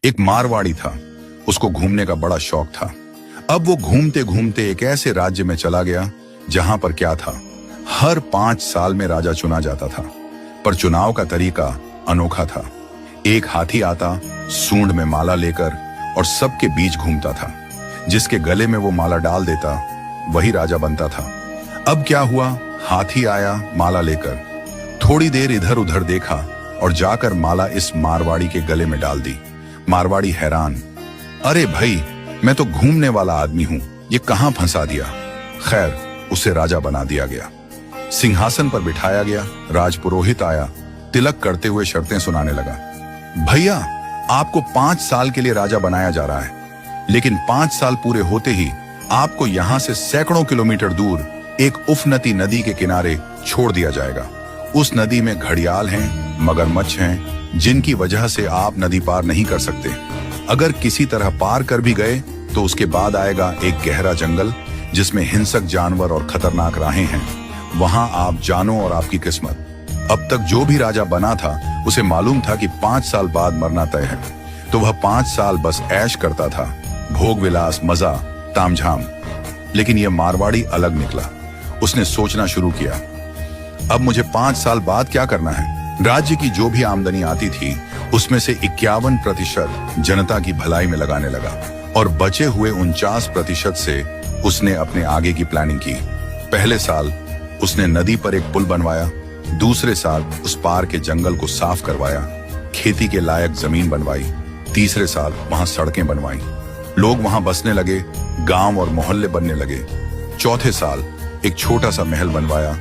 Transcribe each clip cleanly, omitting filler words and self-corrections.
एक मारवाड़ी था, उसको घूमने का बड़ा शौक था। अब वो घूमते घूमते एक ऐसे राज्य में चला गया जहां पर क्या था, हर 5 साल में राजा चुना जाता था, पर चुनाव का तरीका अनोखा था। एक हाथी आता, सूंड में माला लेकर, और सबके बीच घूमता था। जिसके गले में वो माला डाल देता वही राजा बनता था। अब क्या हुआ, हाथी आया माला लेकर, थोड़ी देर इधर उधर देखा और जाकर माला इस मारवाड़ी के गले में डाल दी। मारवाड़ी हैरान, अरे भाई, मैं तो घूमने वाला आदमी हूं, ये कहां फंसा दिया। खैर, उसे राजा बना दिया गया, सिंहासन पर बिठाया गया। राजपुरोहित आया, तिलक करते हुए शर्तें सुनाने लगा। भैया, आपको 5 साल के लिए राजा बनाया जा रहा है, लेकिन 5 साल पूरे होते ही आपको यहां से सैकड़ों किलोमीटर दूर एक उफनती नदी के किनारे छोड़ दिया जाएगा। उस नदी में घड़ियाल हैं, मगरमच्छ हैं, जिनकी वजह से आप नदी पार नहीं कर सकते। अगर किसी तरह पार कर भी गए तो उसके बाद आएगा एक गहरा जंगल जिसमें हिंसक जानवर और खतरनाक राहें हैं। वहां आप जानो और आपकी किस्मत। अब तक जो भी राजा बना था उसे मालूम था कि 5 साल बाद मरना तय है, तो वह 5 साल बस ऐश करता था, भोग विलास, मजा, तामझाम। लेकिन यह मारवाड़ी अलग निकला। उसने सोचना शुरू किया, अब मुझे 5 साल बाद क्या करना है। राज्य की जो भी आमदनी आती थी उसमें से 51% जनता की भलाई में लगाने लगा, और बचे हुए 49% से उसने अपने आगे की प्लानिंग की। पहले साल उसने नदी पर एक पुल बनवाया, दूसरे साल उस पार के जंगल को साफ करवाया, खेती के लायक जमीन बनवाई, तीसरे साल वहां सड़कें बनवाई, लोग वहां बसने लगे, गांव और मोहल्ले बनने लगे। चौथे साल एक छोटा सा महल बनवाया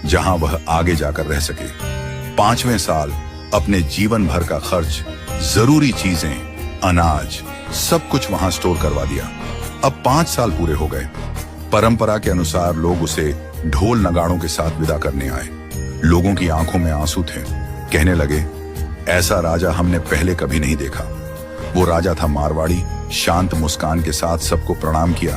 जहां वह आगे जाकर रह सके। 5वें साल अपने जीवन भर का खर्च, जरूरी चीजें, अनाज, सब कुछ वहां स्टोर करवा दिया। अब 5 साल पूरे हो गए। परंपरा के अनुसार लोग उसे ढोल नगाड़ों के साथ विदा करने आए। लोगों की आंखों में आंसू थे। कहने लगे, ऐसा राजा हमने पहले कभी नहीं देखा। वो राजा था मारवाड़ी, शांत मुस्कान के साथ सबको प्रणाम किया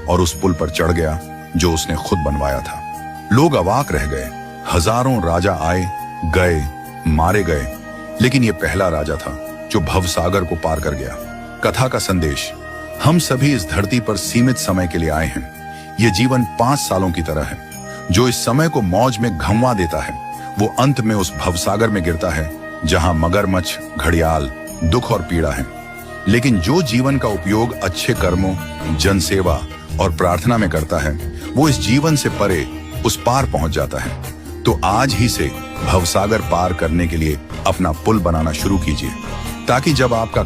और उस पुल पर चढ़ गया जो उसने खुद बनवाया था। लोग अवाक रह गए। हजारों राजा आए गए, मारे गए, लेकिन ये पहला राजा था जो भवसागर को पार कर गया। कथा का संदेश, हम सभी इस धरती पर सीमित समय के लिए आए हैं। ये जीवन 5 सालों की तरह है। जो इस समय को मौज में घंवा देता है वो अंत में उस भवसागर में गिरता है जहां मगरमच्छ, घड़ियाल, दुख और पीड़ा है। लेकिन जो जीवन का उपयोग अच्छे कर्मों, जनसेवा और प्रार्थना में करता है वो इस जीवन से परे उस पार पहुंच जाता है। तो आज ही से भवसागर पार करने के लिए अपना पुल बनाना शुरू कीजिए, ताकि जब आपका